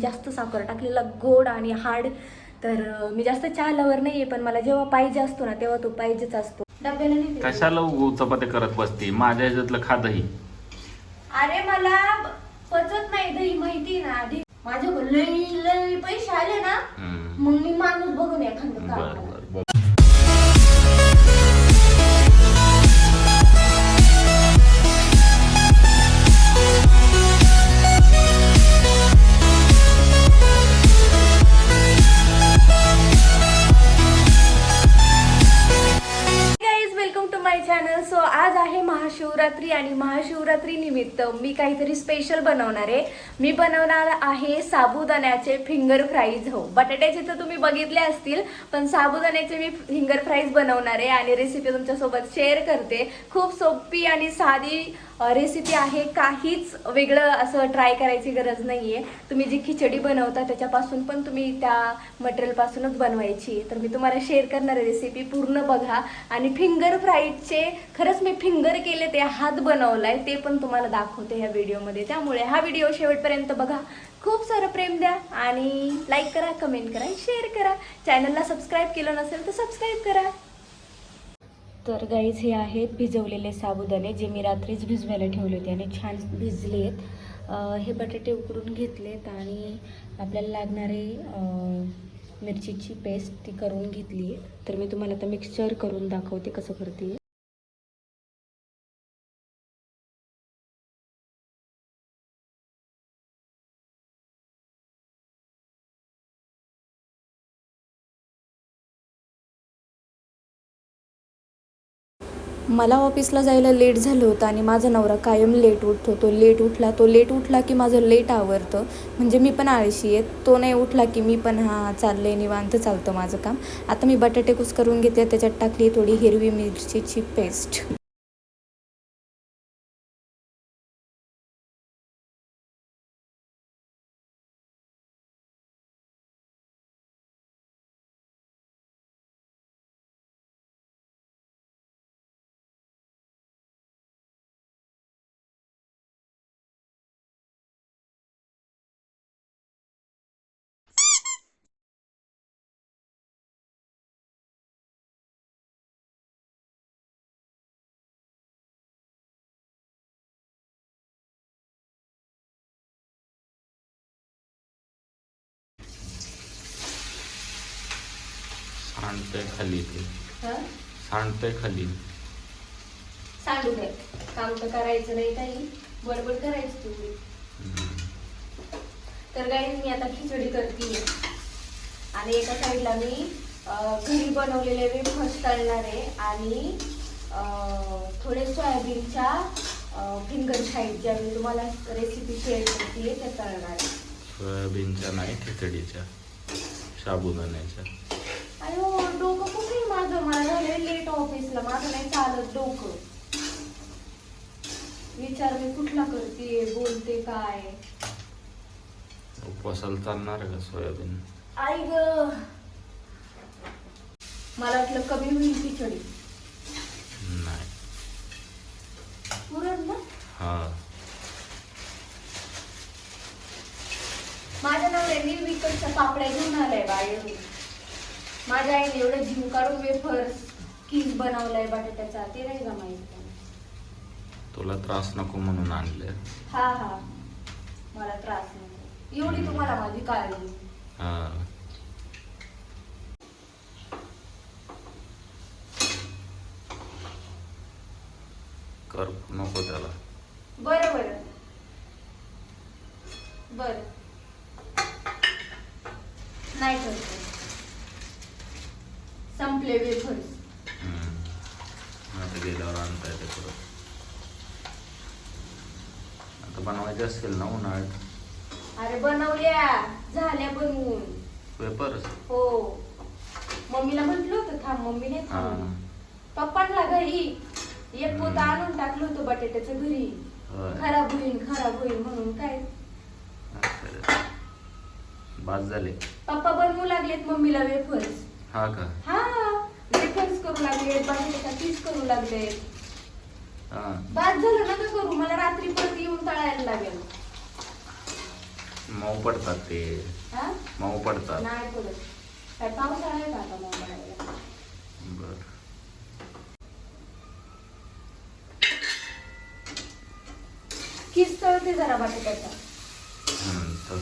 जास्त साखर टाकलेला गोड आणि हार्ड. तर मी जास्त चहा लवर नाहीये, पण मला जेव्हा पाहिजे असतो ना तेव्हा तो पाहिजेच असतो. डब्याला नाही कशाला चपाती करत बसती, माझ्या ह्याच्यातलं खा दही. अरे मला पचत नाही दही, माहिती ना. आधी माझ्याकडे लई लई पैसे आले ना मग मी माणूस बघून एखादं काम. सो आज आहे महाशिवरात्री आणि महाशिवरात्री निमित्त मी काहीतरी स्पेशल बनवणार आहे. मी बनवणार आहे साबुदाण्याचे फिंगर फ्राईज. हो, बटाट्याचे तर तुम्ही बघितले असतील, पण साबुदाण्याचे मी फिंगर फ्राईज बनवणार आहे आणि रेसिपी तुमच्यासोबत शेअर करते. खूप सोपी आणि साधी रेसिपी आहे. काहीच वेगळं असं ट्राय करायची गरज नाही आहे. तुम्ही जी खिचडी बनवता त्याच्यापासून पण तुम्ही त्या मटेरियलपासूनच बनवायची. तर मी तुम्हाला शेअर करणार आहे रेसिपी, पूर्ण बघा. आणि फिंगर फ्राईजचे खरंच मी फिंगर केले, ते हात बनवलाय, ते पण तुम्हाला दाखवते ह्या व्हिडिओमध्ये. त्यामुळे हा व्हिडिओ शेवटपर्यंत बघा. खूप सारं प्रेम द्या आणि लाईक करा, कमेंट करा, शेअर करा. चॅनलला सबस्क्राईब केलं नसेल तर सबस्क्राईब करा. तर गाईज हे आहेत भिजवलेले साबुदाणे, जे मी रात्रीच भिजवायला ठेवले होते आणि छान भिजलेत. हे बटाटे उकडून घेतलेत आणि आपल्याला लागणारे मिरचीची पेस्ट ती करून घेतली आहे. तर मी तुम्हाला आता मिक्सचर करून दाखवते कसं करते. मला ऑफिसला जायला लेट झालं होतं आणि माझा नवरा कायम लेट उठतो. तो लेट उठला की माझं लेट आवरतं. म्हणजे मी पण आळशी आहे. तो नाही उठला की मी पण चाललंय निवांत चालतं माझं काम. आता मी बटाटे कुस करून घेते, त्याच्यात टाकली थोडी हिरवी मिरचीची पेस्ट. सांडतंय खाली, ते सांडतंय खाली. सांडू दे, काम तर करायचं नाही, काही बडबड करायची तुम्ही. तर गाईज मी आता खिचडी करते आणि एका साईडला मी घरी बनवलेले वेफर्स तळणार आहे आणि थोडे सोयाबीनच्या फिंगर फ्राईज, ज्या मी तुम्हाला रेसिपी शेअर करते त्या तळणार आहे. सोयाबीनच्या नाही, खिचडीच्या, साबुदाण्याच्या. अयो डोकं कुठे माझं, मला झालं लेट ऑफिसला, माझं नाही चालत डोकं. विचार मी कुठला करते, बोलते काय. उपवासाला चालणार आहे का सोयाबीन? आई ग, मला वाटलं कमी होईल खिचडी. नाही पुरण ना. हा, माझ्या नवऱ्याने विकतच्या पापड्या घेऊन आलाय बाहेरून. माझ्या आईने एवढं जीव काढून वेफर्स कीज बनवलाय बटाट्याचा, ते नाही जमायचं. तुला त्रास नको म्हणून आणले. हा, मला त्रास नको, एवढी तुम्हाला माझी काळजी. हा, कर नको त्याला. बरं नाही करतो. संपले वेफर्स. आता गेल्यावर आणता येते परत. आता बनवायचे असेल ना उन्हाळ्यात. अरे बनवल्या, झाल्या बनवून पेपर्स. हो, मम्मीला म्हटलं होतं थांब, मम्मी नाही थांबली. पप्पांना घरी एक पोत आणून टाकलं होतं बटाट्याचं घरी. खराब होईल म्हणून काय बाद झाले. पप्पा बनवू लागलेत मम्मीला वेफर्स. हा का? हा, वेफर्स करू लागलेत, बटाट्याचा पीस करू लागलेत. बाद झालं नका करू, मला रात्री परत येऊन तळायला लागेल. मऊ पडतात ते, हा मऊ पडतात. नाही पडत. काय पावसाळा आहे का आता मग बनायला? बर किस तळते जरा बटाट्याचा. तर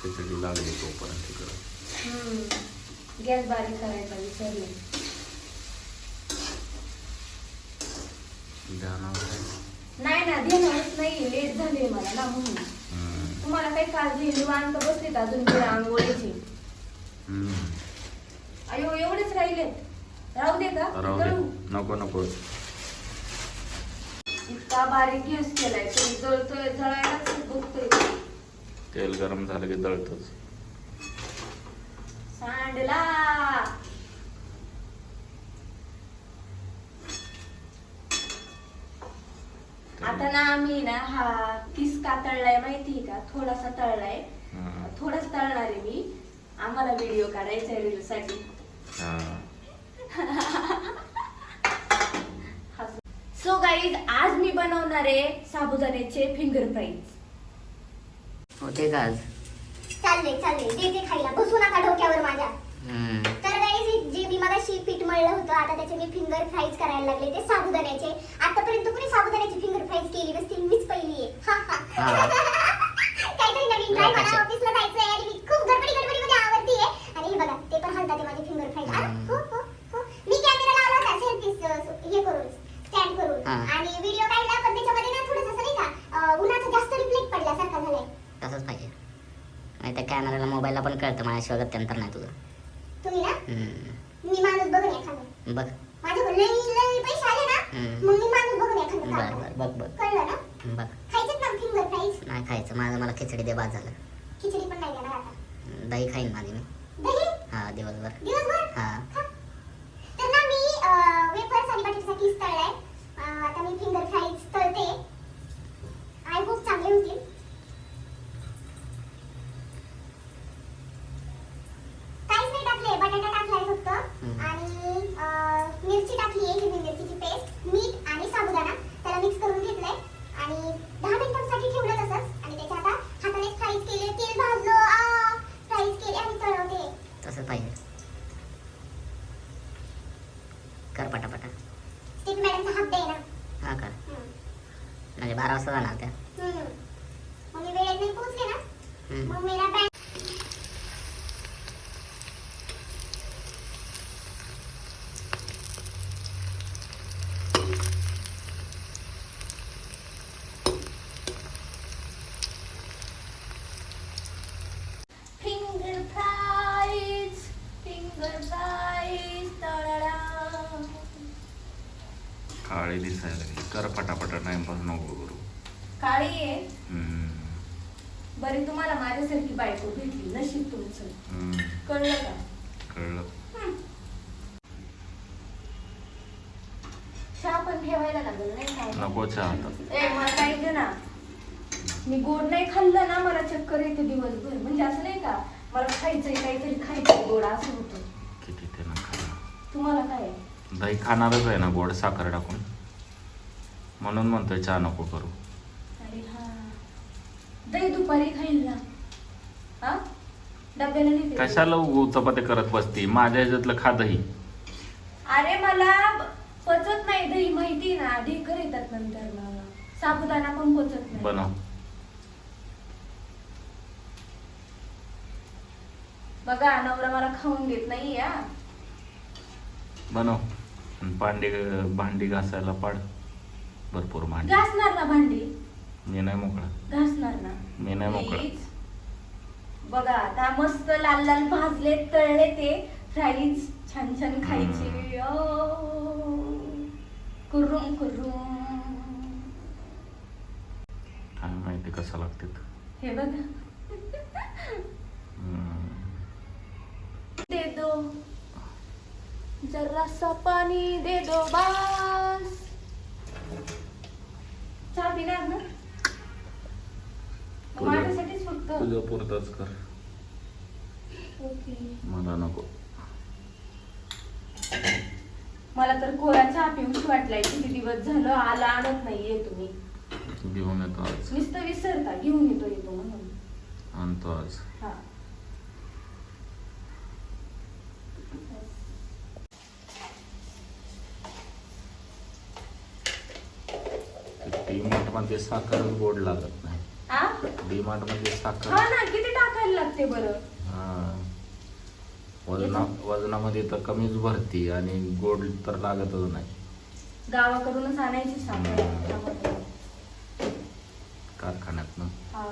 खिचडी लागली तोपर्यंत तिकडं. गॅस बारीक करायचा विसरले. ध्यानावर आहे. नाही ना देणारच नाही, लेट झाले मला ना म्हणून. तुम्हाला काही काळजी निवांत बसलीत अजून वेळ आंघोळीची. अयो एवढेच राहिले, राहू दे का? राहू दे, नको नको. इतका बारीक गॅस केलाय तरी जळतोय, जळायलाच बघतोय. तेल गरम झालं की दळतच. सांडला. आता ना आम्ही ना हा किस का तळलाय माहितीये का? थोडासा तळलाय, थोडाच तळणार आहे मी. आम्हाला व्हिडिओ काढायचा आहे रील साठी. सो गाईज, आज मी बनवणार आहे साबुदाण्याचे फिंगर फ्राईज. होते का आज? चाललंय देते खायला, बसू नका डोक्यावर माझ्या. तर गाईज, जे मी मगाशी पीठ मळलं होतं, आता त्याचे मी फिंगर फ्राईज करायला लागले. ते साबुदाण्याचे. आतापर्यंत कुणी साबुदाण्याची फिंगर फ्राईज केली नसतील, मीच पहिली आहे. काहीतरी नवीन ट्राय करा. ऑफिसला जायचंय आणि मी खूप गडबडीमध्ये आवडतीये. आणि हे बघा, ते पण हलतात माझे फिंगर फ्राईज. मी कॅमेरा लावला होता सेल्फी हे करून, स्टँड करून, आणि व्हिडिओ काढला. पण त्याच्यामध्ये ना थोडंसं असं नाही का, उन्हाचा जास्त रिफ्लेक्ट पडल्यासारखा झालाय. तसंच पाहिजे. नाही त्या कॅमेराला मोबाईलला पण कळतं माझ्याशिवाय गत्यंतर नाही तुझं. तुम्ही ना मी माणूस बघून एखादं बघ माझ्याकडे लई पैसे आले ना, मग मी माणूस बघून एखादं बर काम बर करेन. बघ बघ कळलं ना? बघ. खायचंच ना फिंगर फ्राईज? नाही खायचं, माझं मला खिचडी दे, बाद झालं. खिचडी पण नाही देणार आता. दही खाईन माझी मी. दही हा दिवसभर. दिवसभर? हा खा. तर ना मी वेफर्स आणि बटाट्याचा किस तळलाय. आता मी फिंगर फ्राईज तळते. आय होप चांगले होतील. काहीच नाही टाकले, बटाटा टाकलाय फक्त, आणि मिरची टाकली आहे, हिरवी मिरचीची पेस्ट, मीठ आणि साबुदाणा. त्याला मिक्स करून घेतलंय आणि 10 मिनिटांसाठी ठेवलं तसंच. आणि त्याच्या आता हाताने फ्राईज केले, तेल भाजलं, फ्राईज केले आणि तळवते. तसंच पाहिजे. कर पटापटा. स्टीफ मॅडमचा हात द्याय ना. हा कर. म्हणजे 12 वाजता जाणार त्या. मग मी वेळेत नाही पोहोचले ना, मग मेरा bank. Finger fries, finger fries तळला. काळी दिसायला लागली. कर पटापटा, टाइमपास नको करू. काळी आहे बरी. तुम्हाला माझ्यासारखी बायको भेटली, नशीब तुमचं. कळलं का? कळलं. चहा पण ठेवायला लागेल नाही काय? नको चहा आता. ए मला पाहिजे ना. मी गोड नाही खाल्लं ना, मला चक्कर येते दिवसभर. म्हणजे असं नाही का, मला खायचंय काहीतरी, खायचंय गोड, असं होतं. किती ते ना खा. तुम्हाला काय आहे? दही खाणारच आहे ना गोड साखर टाकून, म्हणून म्हणतोय चहा नको करू. अरे हा, दही दुपारी खाईल ना. हा डब्याला नाही देत. कशाला उगू चपाती करत बसती? माझ्या ह्याच्यातलं खा दही. अरे मला पचत नाही दही, माहिती ना, ढेकर येतात नंतर मला. साबुदाणा पण पचत नाही. बनव. बघा नवरा मला खाऊन देत नाही. या बनव. भांडी घासायला पाड, भरपूर भांडी. घासणार ना भांडी? मी नाही मोकळा. घासणार ना? मी नाही मोकळा. Please. बघा आता मस्त लाल लाल भाजले, तळले ते फ्राईज, छान छान खायचे. कुरुम कुरुम. काय माहिती कसं लागते. हे बघा. दे दो जरा सा पाणी, दे दो बस. चहा पिणार ना? माझ्यासाठीच फक्त. तुझं पुरतच कर, ओके. मला नको. मला तर कोरा चहा पिऊशी वाटलाय. किती दिवस झालं आला आणत नाहीये तुम्ही. घेऊन येतो आज. नुसतं विसरता. घेऊन येतो म्हणून आणतो आज. हा. डीमार्ट मध्ये साखर गोड लागत नाही. आ? डीमार्ट मध्ये साखर हा ना, किती टाकायला लागते बरं. हा. वजनामध्ये तर कमीच भरती आणि गोड तर लागतच नाही. गावाकडूनच आणायची साखर कारखान्यात. हा.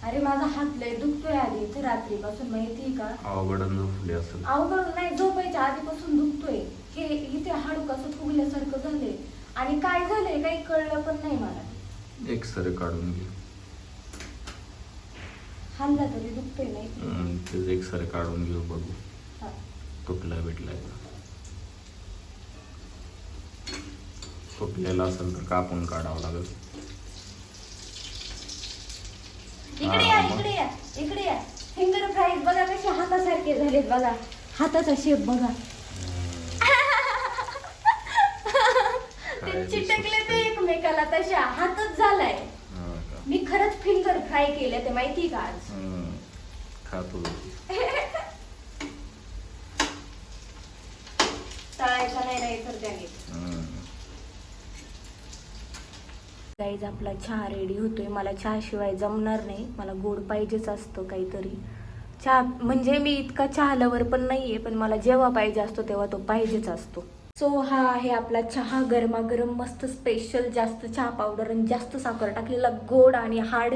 अरे माझा हात लय दुखतोय आधी इथे रात्रीपासून, माहिती का? अवघडून झोपली असेल. अवघड नाही, झोपायच्या आधीपासून दुखतोय. हे इथे हाडू कसं फुगल्यासारखं झालंय आणि काय झालंय काही कळलं पण नाही मला. एक्सरे काढून घे. हल्ला तरी दुखतोय नाही. ते एक्सरे काढून घेऊ, बघू हा. तुटलाय भेटलाय. तुटलेला असेल तर कापून काढावं लागेल. इकडे या, इकडे या, इकडे या. फिंगर फ्राईज बघा कसे हातासारखे झालेत बघा. हाताचा शेप बघा. ते चिटकले ते एकमेकाला तशा हातच झालाय. मी खरंच फिंगर फ्राय केले ते, माहिती का? आज खातो. तळायचा नाही तर त्याने. गाईज आपला चहा रेडी होतोय. मला चहा शिवाय जमणार नाही. मला गोड पाहिजेच असतं काहीतरी. चहा म्हणजे मी इतका चहा लवर पण नाहीये, पण मला जेव्हा पाहिजे असतो तेव्हा तो पाहिजेच असतो. सो हा आहे आपला चहा, गरमागरम मस्त स्पेशल, जास्त चहा पावडर आणि जास्त साखर टाकलेला, गोड आणि हार्ड.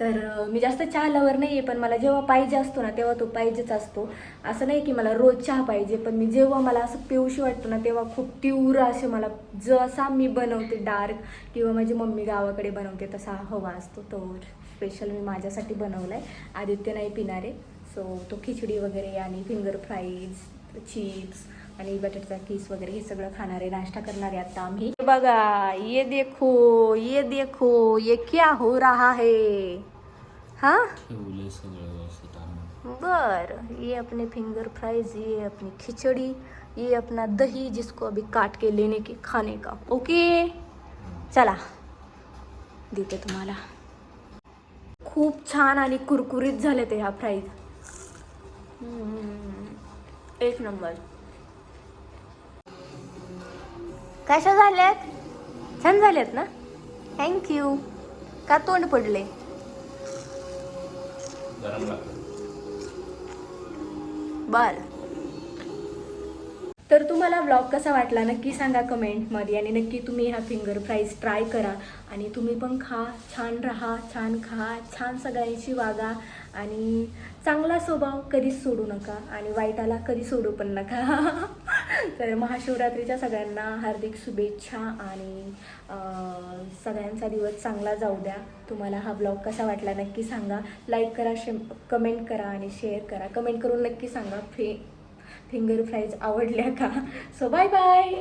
तर मी जास्त चहा लवर नाही आहे, पण मला जेव्हा पाहिजे असतो ना तेव्हा तो पाहिजेच असतो. असं नाही की मला रोज चहा पाहिजे, पण मी जेव्हा मला असं पिऊशी वाटतं ना तेव्हा खूप तीव्र असे मला जसा मी बनवते डार्क किंवा माझी मम्मी गावाकडे बनवते तसा हवा असतो. तो स्पेशल मी माझ्यासाठी बनवला आहे. आदित्य नाही पिणारे, सो तो खिचडी वगैरे आणि फिंगर फ्राईज, चिप्स आणि बटाट्याचा किस वगैरे हे सगळं खाणारे, नाश्ता करणारे आता आम्ही. बघा, ये देखो ये क्या हो रहा है. हाँ बर, ये अपने फिंगर फ्राइज, ये अपनी खिचड़ी, ये अपना दही जिसको अभी काट के लेने के खाने का. ओके चला देते तुम्हाला. खूप छान आणि कुरकुरीत झाले ते ह्या फ्राईज. एक नंबर. कशा झाल्यात? छान झाल्यात ना? थँक्यू. का तोंड पडले? बर. तर तुम्हाला व्लॉग कसा वाटला नक्की सांगा कमेंटमध्ये, आणि नक्की तुम्ही हा फिंगर फ्राईज ट्राय करा आणि तुम्ही पण खा. छान राहा, छान खा, छान सगळ्यांशी वागा आणि चांगला स्वभाव कधीच सोडू नका आणि वाईटाला कधी सोडू पण नका. तर महाशिवरात्रीच्या सगळ्यांना हार्दिक शुभेच्छा आणि सगळ्यांचा दिवस चांगला जाऊ द्या. तुम्हाला हा ब्लॉग कसा वाटला नक्की सांगा. लाईक करा, कमेंट करा आणि शेअर करा. कमेंट करून नक्की सांगा फिंगर फ्राईज आवडल्या का. So bye bye.